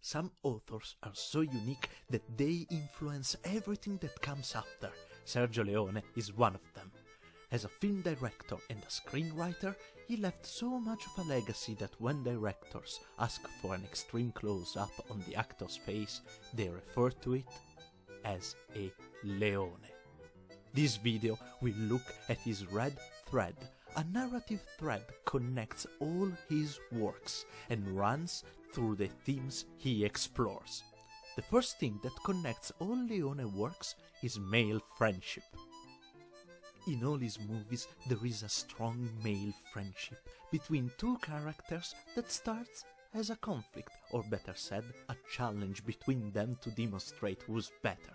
Some authors are so unique that they influence everything that comes after. Sergio Leone is one of them. As a film director and a screenwriter, he left so much of a legacy that when directors ask for an extreme close-up on the actor's face, they refer to it as a leone. This video will look at his red thread. A narrative thread connects all his works and runs through the themes he explores. The first thing that connects all Leone works is male friendship. In all his movies, there is a strong male friendship between two characters that starts as a conflict, or better said, a challenge between them to demonstrate who's better.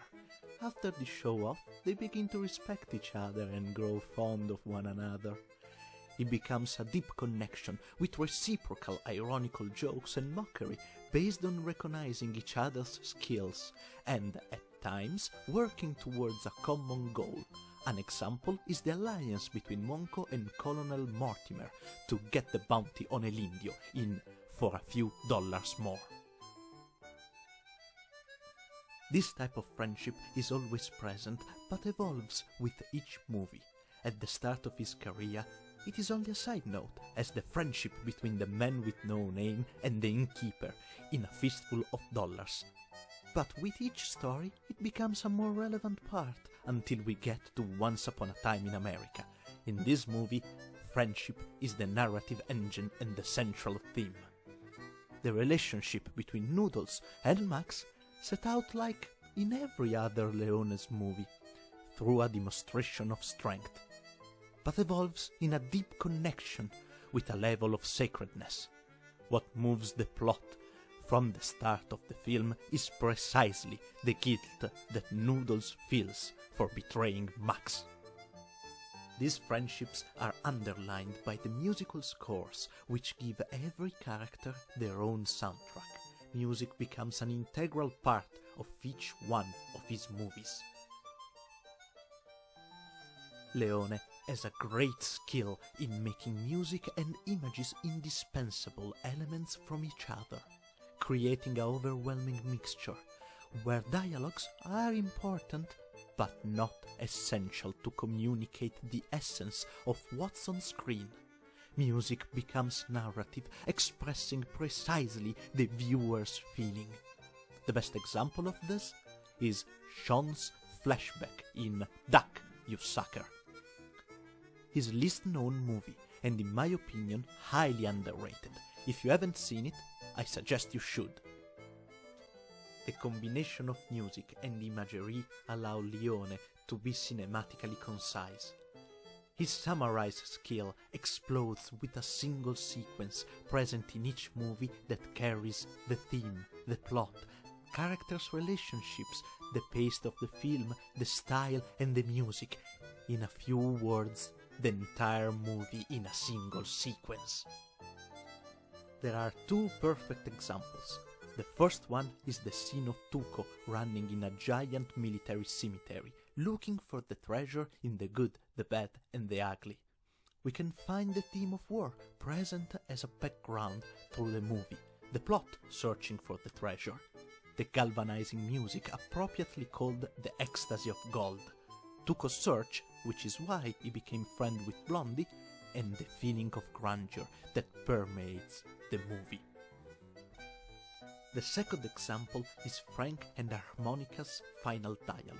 After the show-off, they begin to respect each other and grow fond of one another. It becomes a deep connection with reciprocal ironical jokes and mockery based on recognizing each other's skills and, at times, working towards a common goal. An example is the alliance between Monco and Colonel Mortimer to get the bounty on El Indio in For a Few Dollars More. This type of friendship is always present but evolves with each movie. At the start of his career, it is only a side note, as the friendship between the man with no name and the innkeeper in A Fistful of Dollars. But with each story, it becomes a more relevant part until we get to Once Upon a Time in America. In this movie, friendship is the narrative engine and the central theme. The relationship between Noodles and Max set out like in every other Leone's movie, through a demonstration of strength, but evolves in a deep connection with a level of sacredness. What moves the plot from the start of the film is precisely the guilt that Noodles feels for betraying Max. These friendships are underlined by the musical scores, which give every character their own soundtrack. Music becomes an integral part of each one of his movies. Leone has a great skill in making music and images indispensable elements from each other, creating an overwhelming mixture, where dialogues are important but not essential to communicate the essence of what's on screen. Music becomes narrative, expressing precisely the viewer's feeling. The best example of this is Sean's flashback in Duck, You Sucker. His least known movie, and in my opinion, highly underrated. If you haven't seen it, I suggest you should. The combination of music and imagery allow Leone to be cinematically concise. His summarize skill explodes with a single sequence present in each movie that carries the theme, the plot, characters' relationships, the pace of the film, the style and the music. In a few words, the entire movie in a single sequence. There are two perfect examples. The first one is the scene of Tuco running in a giant military cemetery, looking for the treasure in the good, the bad and the ugly. We can find the theme of war present as a background through the movie, the plot searching for the treasure, the galvanizing music appropriately called the ecstasy of gold, Tuco's search, which is why he became friend with Blondie, and the feeling of grandeur that permeates the movie. The second example is Frank and Harmonica's final dialogue,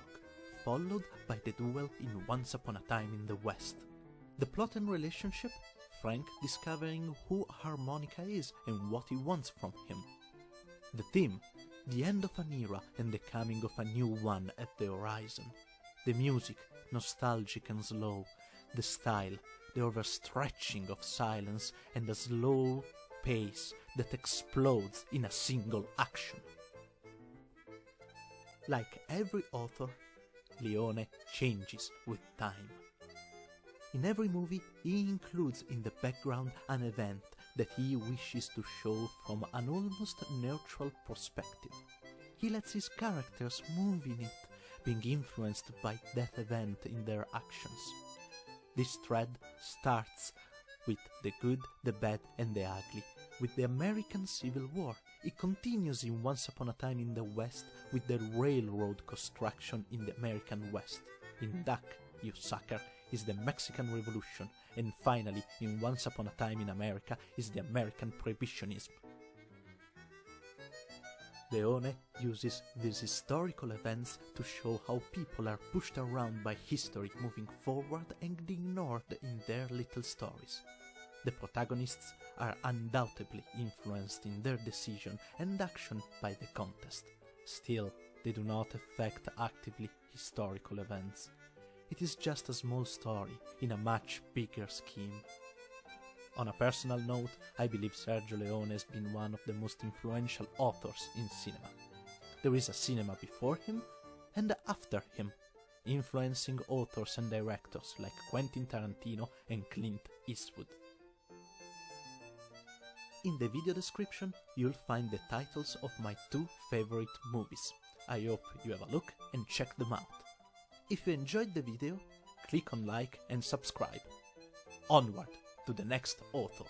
followed by the duel in Once Upon a Time in the West. The plot and relationship, Frank discovering who Harmonica is and what he wants from him. The theme, the end of an era and the coming of a new one at the horizon. The music, nostalgic and slow. The style, the overstretching of silence and a slow pace that explodes in a single action. Like every author, Leone changes with time. In every movie, he includes in the background an event that he wishes to show from an almost neutral perspective. He lets his characters move in it, being influenced by that event in their actions. This thread starts with the good, the bad and the ugly, with the American Civil War. It continues in Once Upon a Time in the West with the railroad construction in the American West. In Duck, You Sucker is the Mexican Revolution, and finally in Once Upon a Time in America is the American Prohibitionism. Leone uses these historical events to show how people are pushed around by history moving forward and ignored in their little stories. The protagonists are undoubtedly influenced in their decision and action by the contest. Still, they do not affect actively historical events. It is just a small story in a much bigger scheme. On a personal note, I believe Sergio Leone has been one of the most influential authors in cinema. There is a cinema before him and after him, influencing authors and directors like Quentin Tarantino and Clint Eastwood. In the video description, you'll find the titles of my 2 favorite movies. I hope you have a look and check them out. If you enjoyed the video, click on like and subscribe. Onward to the next author.